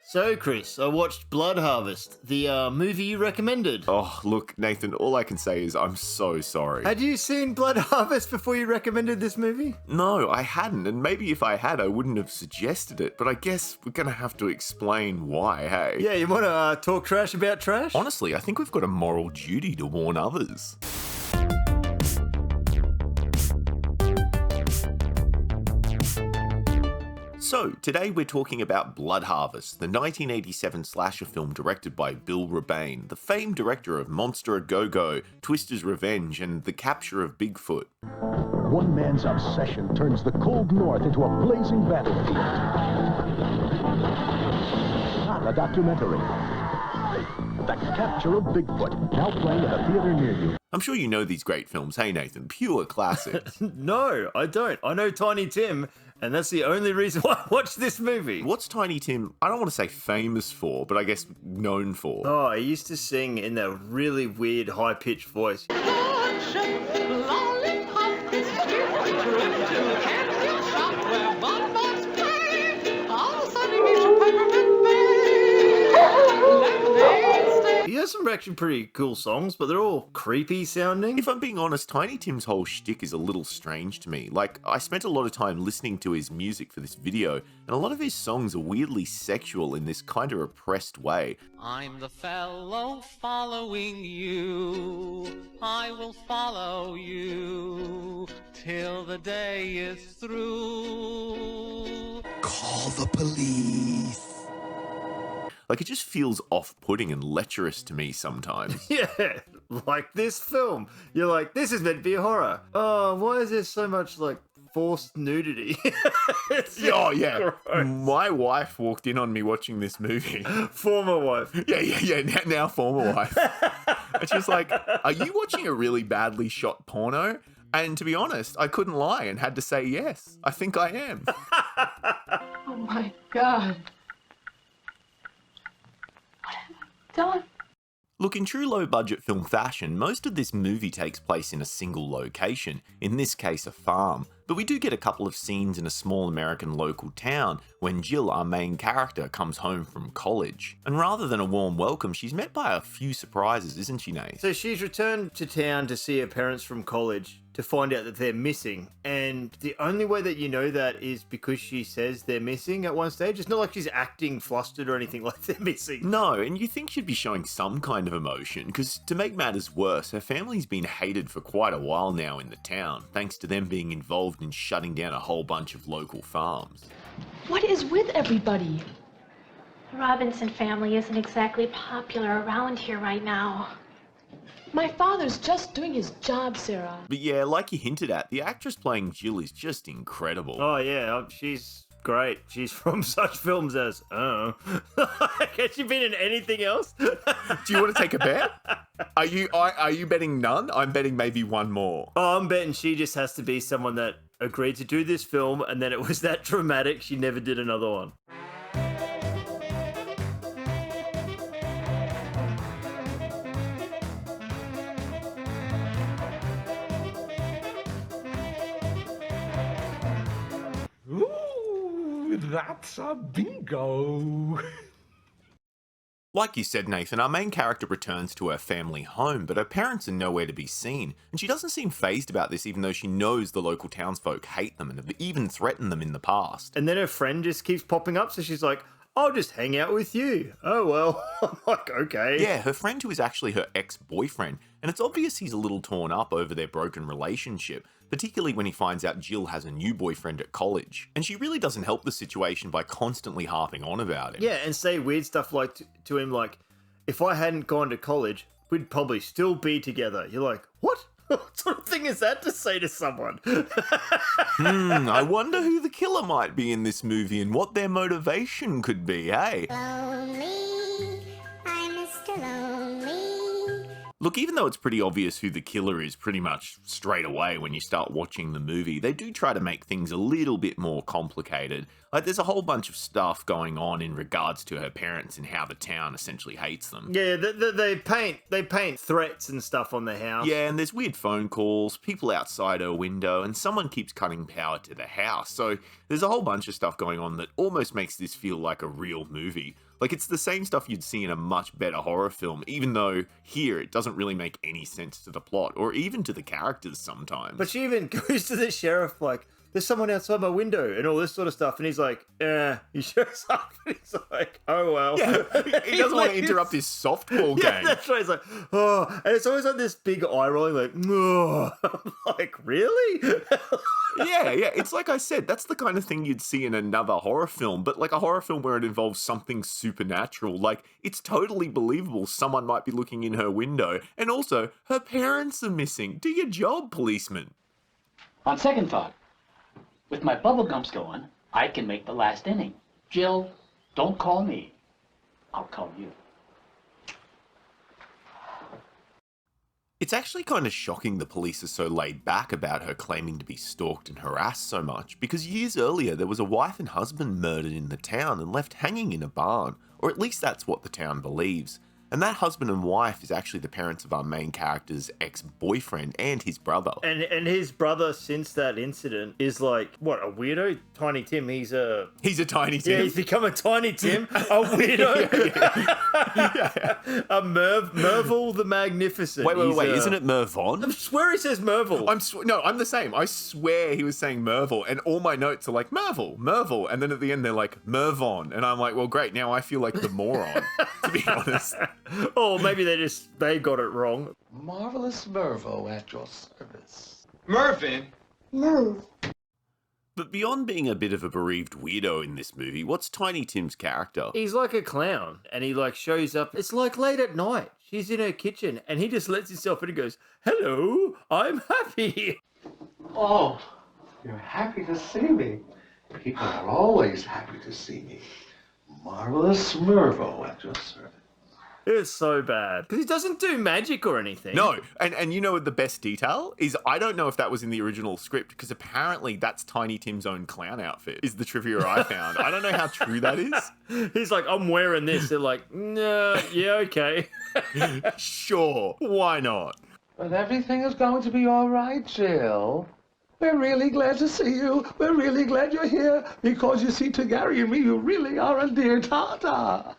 So, Chris, I watched Blood Harvest, the movie you recommended. Oh, look, Nathan, all I can say is I'm so sorry. Had you seen Blood Harvest before you recommended this movie? No, I hadn't, and maybe if I had, I wouldn't have suggested it, but I guess we're gonna have to explain why, hey? Yeah, you want to talk trash about trash? Honestly, I think we've got a moral duty to warn others. So, today we're talking about Blood Harvest, the 1987 slasher film directed by Bill Rebane, the famed director of Monster a Go-Go, Twister's Revenge, and The Capture of Bigfoot. One man's obsession turns the cold north into a blazing battlefield. Not a documentary. The Capture of Bigfoot, now playing at a theater near you. I'm sure you know these great films, hey Nathan, pure classics. No, I don't. I know Tiny Tim, and that's the only reason why I watched this movie. What's Tiny Tim, I don't want to say famous for, but I guess known for? Oh, he used to sing in that really weird high-pitched voice. He has some actually pretty cool songs, but they're all creepy sounding. If I'm being honest, Tiny Tim's whole shtick is a little strange to me. Like, I spent a lot of time listening to his music for this video, and a lot of his songs are weirdly sexual in this kind of repressed way. I'm the fellow following you. I will follow you till the day is through. Call the police. Like, it just feels off-putting and lecherous to me sometimes. Yeah, like this film. You're like, this is meant to be a horror. Oh, why is there so much, like, forced nudity? Oh, yeah. Gross. My wife walked in on me watching this movie. Former wife. Yeah, now former wife. And she's like, are you watching a really badly shot porno? And to be honest, I couldn't lie and had to say yes. I think I am. Oh my God. What have I done? Look, in true low-budget film fashion, most of this movie takes place in a single location, in this case a farm, but we do get a couple of scenes in a small American local town when Jill, our main character, comes home from college. And rather than a warm welcome, she's met by a few surprises, isn't she, Nate? So she's returned to town to see her parents from college to find out that they're missing. And the only way that you know that is because she says they're missing at one stage. It's not like she's acting flustered or anything like they're missing. No, and you think she'd be showing some kind of emotion, because to make matters worse, her family's been hated for quite a while now in the town, thanks to them being involved in shutting down a whole bunch of local farms. What is with everybody? The Robinson family isn't exactly popular around here right now. My father's just doing his job, Sarah. But yeah, like you hinted at, the actress playing Jill is just incredible. Oh yeah, she's great. She's from such films as, has she been in anything else? Do you want to take a bet? Are you betting none? I'm betting maybe one more. Oh, I'm betting she just has to be someone that agreed to do this film, and then it was that dramatic she never did another one. Ooh, that's a bingo. Like you said, Nathan, our main character returns to her family home, but her parents are nowhere to be seen, and she doesn't seem fazed about this even though she knows the local townsfolk hate them and have even threatened them in the past. And then her friend just keeps popping up, so she's like, I'll just hang out with you. Oh, well. I'm like, okay. Yeah, her friend who is actually her ex-boyfriend, and it's obvious he's a little torn up over their broken relationship, particularly when he finds out Jill has a new boyfriend at college. And she really doesn't help the situation by constantly harping on about it. Yeah, and say weird stuff like to him like, if I hadn't gone to college, we'd probably still be together. You're like, what? What sort of thing is that to say to someone? I wonder who the killer might be in this movie and what their motivation could be, hey? Lonely, I'm Mr. Lonely. Look, even though it's pretty obvious who the killer is pretty much straight away when you start watching the movie, they do try to make things a little bit more complicated. Like, there's a whole bunch of stuff going on in regards to her parents and how the town essentially hates them. Yeah, they paint threats and stuff on the house. Yeah, and there's weird phone calls, people outside her window, and someone keeps cutting power to the house. So there's a whole bunch of stuff going on that almost makes this feel like a real movie. Like, it's the same stuff you'd see in a much better horror film, even though here it doesn't really make any sense to the plot, or even to the characters sometimes. But she even goes to the sheriff like, there's someone outside my window and all this sort of stuff. And he's like, he shows up and he's like, oh, well. Yeah, he doesn't want to interrupt his softball Yeah, game. that's right. He's like, oh. And it's always like this big eye rolling, like, oh. I'm like, really? Yeah. It's like I said, that's the kind of thing you'd see in another horror film, but like a horror film where it involves something supernatural. Like, it's totally believable someone might be looking in her window, and also, her parents are missing. Do your job, policeman. On second thought, with my bubble gums going, I can make the last inning. Jill, don't call me. I'll call you. It's actually kind of shocking the police are so laid back about her claiming to be stalked and harassed so much, because years earlier there was a wife and husband murdered in the town and left hanging in a barn, or at least that's what the town believes. And that husband and wife is actually the parents of our main character's ex-boyfriend and his brother. And his brother, since that incident, is like, what, a weirdo? Tiny Tim, he's a Tiny Tim. Yeah, he's become a Tiny Tim, a weirdo. A Merville the Magnificent. Wait, isn't it Mervon? I swear he says Merville. No, I'm the same. I swear he was saying Merville, and all my notes are like, Merville, and then at the end they're like, Mervon, and I'm like, well, great, now I feel like the moron, to be honest. Or maybe they got it wrong. Marvelous Mervo at your service. Mervin? Move. But beyond being a bit of a bereaved weirdo in this movie, what's Tiny Tim's character? He's like a clown, and he like shows up. It's like late at night. She's in her kitchen, and he just lets himself in and goes, "Hello, I'm happy." Oh, you're happy to see me. People are always happy to see me. Marvelous Mervo at your service. It's so bad. Because he doesn't do magic or anything. No, and you know what the best detail is? I don't know if that was in the original script, because apparently that's Tiny Tim's own clown outfit, is the trivia I found. I don't know how true that is. He's like, I'm wearing this. They're like, no, yeah, okay. Sure, why not? But everything is going to be all right, Jill. We're really glad to see you. We're really glad you're here. Because you see, to Gary and me, you really are a dear Tata.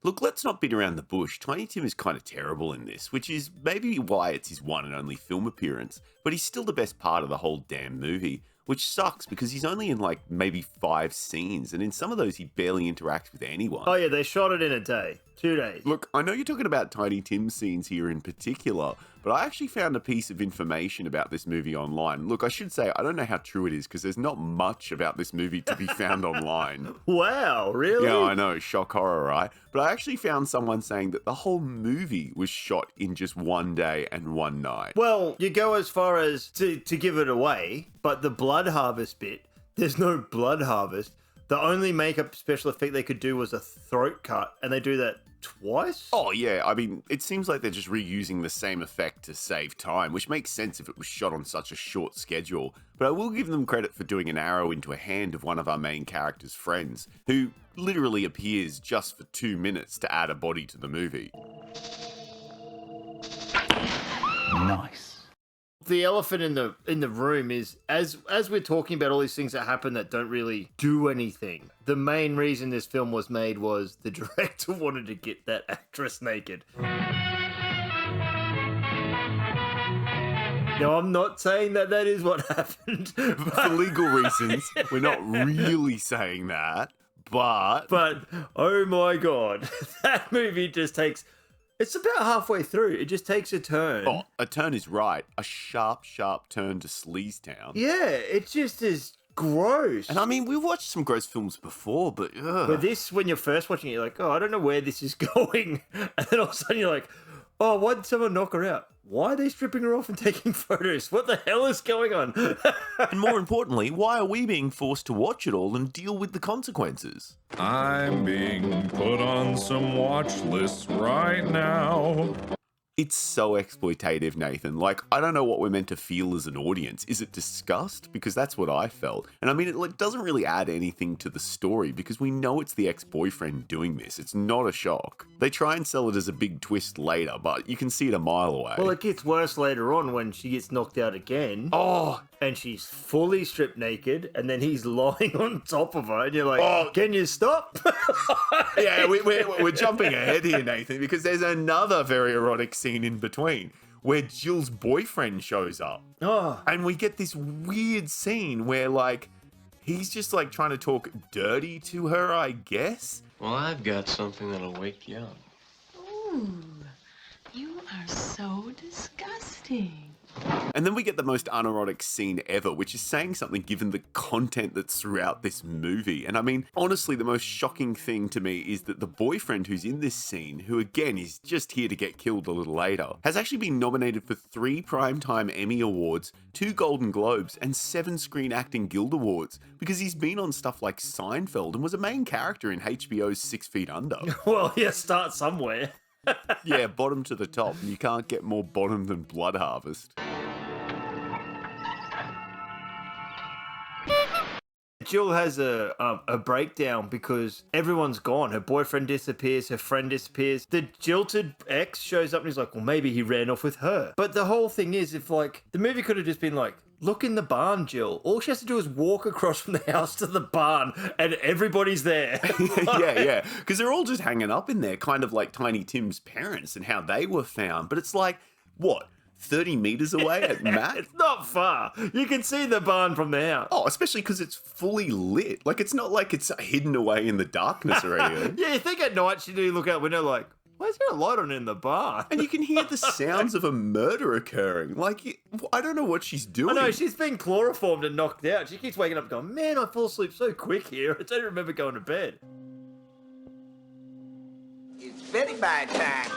Look, let's not beat around the bush. Tiny Tim is kind of terrible in this, which is maybe why it's his one and only film appearance, but he's still the best part of the whole damn movie, which sucks because he's only in like maybe 5 scenes, and in some of those he barely interacts with anyone. Oh yeah, they shot it in a day. 2 days. Look, I know you're talking about Tiny Tim's scenes here in particular, but I actually found a piece of information about this movie online. Look, I should say, I don't know how true it is because there's not much about this movie to be found online. Wow, really? Yeah, I know, shock horror, right? But I actually found someone saying that the whole movie was shot in just 1 day and 1 night. Well, you go as far as to give it away, but the blood harvest bit, there's no blood harvest. The only makeup special effect they could do was a throat cut, and they do that twice? Oh, yeah. I mean, it seems like they're just reusing the same effect to save time, which makes sense if it was shot on such a short schedule. But I will give them credit for doing an arrow into a hand of one of our main character's friends, who literally appears just for 2 minutes to add a body to the movie. Nice. The elephant in the room is, as we're talking about all these things that happen that don't really do anything, the main reason this film was made was the director wanted to get that actress naked. Now, I'm not saying that is what happened. For legal reasons, we're not really saying that, but... But, oh my god, that movie just takes... It's about halfway through. It just takes a turn. Oh, a turn is right. A sharp, sharp turn to Sleaze Town. Yeah, it just is gross. And I mean, we've watched some gross films before, but... But this, when you're first watching it, you're like, oh, I don't know where this is going. And then all of a sudden you're like, oh, why did someone knock her out? Why are they stripping her off and taking photos? What the hell is going on? And more importantly, why are we being forced to watch it all and deal with the consequences? I'm being put on some watch lists right now. It's so exploitative, Nathan. Like, I don't know what we're meant to feel as an audience. Is it disgust? Because that's what I felt. And I mean, it doesn't really add anything to the story because we know it's the ex-boyfriend doing this. It's not a shock. They try and sell it as a big twist later, but you can see it a mile away. Well, it gets worse later on when she gets knocked out again. Oh, and she's fully stripped naked, and then he's lying on top of her, and you're like, oh, can you stop? Yeah, we're jumping ahead here, Nathan, because there's another very erotic scene in between where Jill's boyfriend shows up. Oh. And we get this weird scene where, like, he's just, like, trying to talk dirty to her, I guess. Well, I've got something that'll wake you up. Ooh, you are so disgusting. And then we get the most unerotic scene ever, which is saying something given the content that's throughout this movie. And I mean, honestly, the most shocking thing to me is that the boyfriend who's in this scene, who again is just here to get killed a little later, has actually been nominated for 3 Primetime Emmy Awards, 2 Golden Globes, and 7 Screen Acting Guild Awards, because he's been on stuff like Seinfeld and was a main character in HBO's 6 Feet Under. Well, yeah, start somewhere. Yeah, bottom to the top. You can't get more bottom than Blood Harvest. Jill has a breakdown because everyone's gone. Her boyfriend disappears, her friend disappears. The jilted ex shows up and he's like, well, maybe he ran off with her. But the whole thing is, if like, the movie could have just been like, look in the barn, Jill. All she has to do is walk across from the house to the barn and everybody's there. Yeah. Because they're all just hanging up in there, kind of like Tiny Tim's parents and how they were found. But it's like, what? 30 meters away at Matt? It's not far. You can see the barn from the house. Oh, especially because it's fully lit. Like, it's not like it's hidden away in the darkness or anything. Yeah, you think at night you look out the window like, why is there a light on in the barn? And you can hear the sounds of a murder occurring. Like, I don't know what she's doing. I know, she's been chloroformed and knocked out. She keeps waking up going, man, I fall asleep so quick here. I don't remember going to bed. It's very bad time.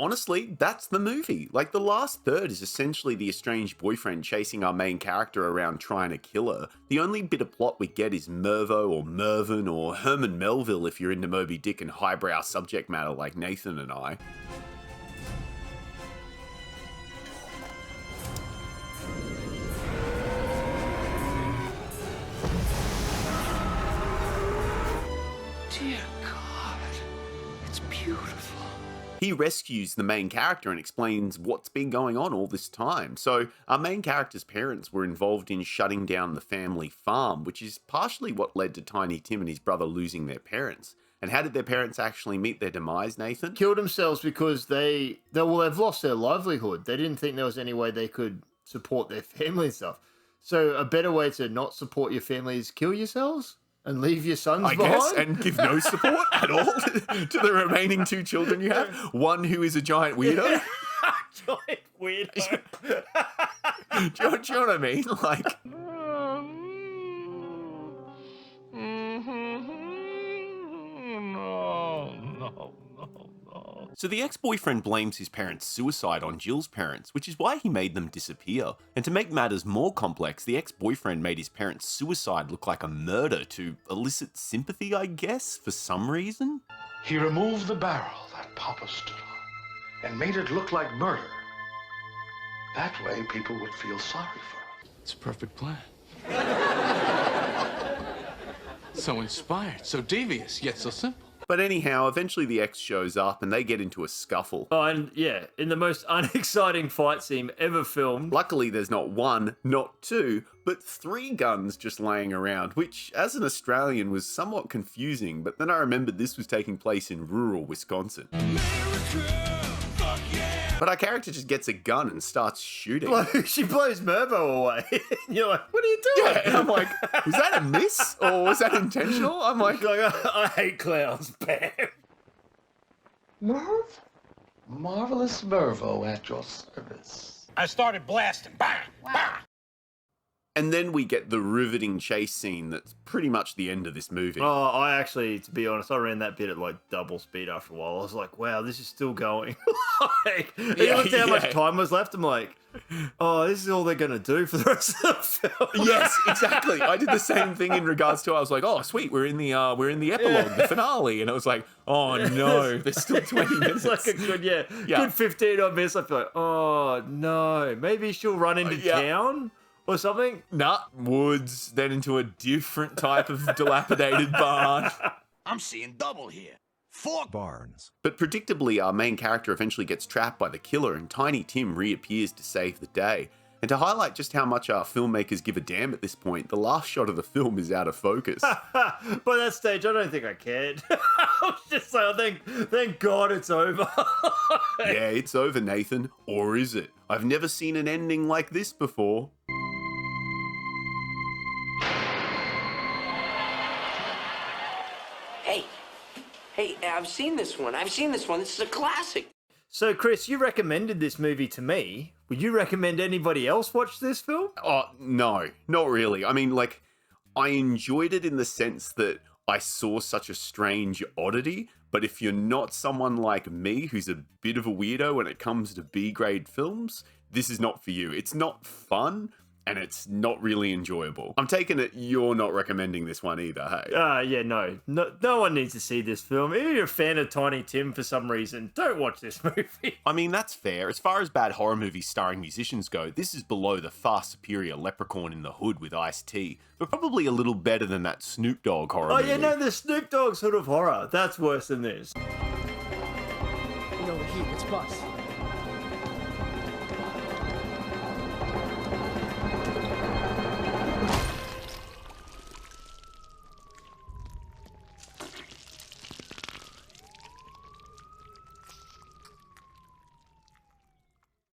Honestly, that's the movie. Like, the last third is essentially the estranged boyfriend chasing our main character around trying to kill her. The only bit of plot we get is Mervo or Mervyn or Herman Melville if you're into Moby Dick and highbrow subject matter like Nathan and I. Dear God, it's beautiful. He rescues the main character and explains what's been going on all this time. So our main character's parents were involved in shutting down the family farm, which is partially what led to Tiny Tim and his brother losing their parents. And how did their parents actually meet their demise, Nathan? Killed themselves because they've lost their livelihood. They didn't think there was any way they could support their family and stuff. So a better way to not support your family is kill yourselves? And leave your sons behind? I guess, and give no support at all to the remaining 2 children you have. One who is a giant weirdo. Giant weirdo. Do you know what I mean? Like... No. So the ex-boyfriend blames his parents' suicide on Jill's parents, which is why he made them disappear. And to make matters more complex, the ex-boyfriend made his parents' suicide look like a murder to elicit sympathy, I guess, for some reason. He removed the barrel that Papa stood on and made it look like murder. That way people would feel sorry for him. It's a perfect plan. So inspired, so devious, yet so simple. But anyhow, eventually the ex shows up and they get into a scuffle. Oh, and yeah, in the most unexciting fight scene ever filmed. Luckily, there's not 1, not 2, but 3 guns just laying around, which, as an Australian, was somewhat confusing, but then I remembered this was taking place in rural Wisconsin. But our character just gets a gun and starts shooting. She blows Mervo away. And you're like, what are you doing? Yeah, and I'm like, was that a miss? Or was that intentional? I'm like, I hate clowns. Bam. Merv? Marvelous Mervo at your service. I started blasting. Bang! Bang! And then we get the riveting chase scene that's pretty much the end of this movie. Oh, I actually, to be honest, I ran that bit at like double speed after a while. I was like, wow, this is still going. You looked at how much time was left. I'm like, oh, this is all they're going to do for the rest of the film. Yes, exactly. I did the same thing in regards to, I was like, oh, sweet, we're in the epilogue, the finale. And I was like, oh no, there's still 20 minutes. It's like a good 15 odd minutes. I feel like, oh no, maybe she'll run into town. Or something? Nah, woods, then into a different type of dilapidated barn. I'm seeing double here. Fork Barnes. But predictably, our main character eventually gets trapped by the killer and Tiny Tim reappears to save the day. And to highlight just how much our filmmakers give a damn at this point, the last shot of the film is out of focus. By that stage, I don't think I cared. I was just like, thank God it's over. Yeah, it's over, Nathan. Or is it? I've never seen an ending like this before. Hey, I've seen this one. This is a classic. So, Chris, you recommended this movie to me. Would you recommend anybody else watch this film? Oh, no, not really. I mean, like, I enjoyed it in the sense that I saw such a strange oddity, but if you're not someone like me who's a bit of a weirdo when it comes to B-grade films, this is not for you. It's not fun, and it's not really enjoyable. I'm taking it you're not recommending this one either, hey? Yeah, no one needs to see this film. If you're a fan of Tiny Tim for some reason, don't watch this movie. I mean, that's fair. As far as bad horror movies starring musicians go, this is below the far superior Leprechaun in the Hood with Ice-T, but probably a little better than that Snoop Dogg horror movie. Oh yeah, no, the Snoop Dogg sort of horror. That's worse than this. You know the heat, it's bust.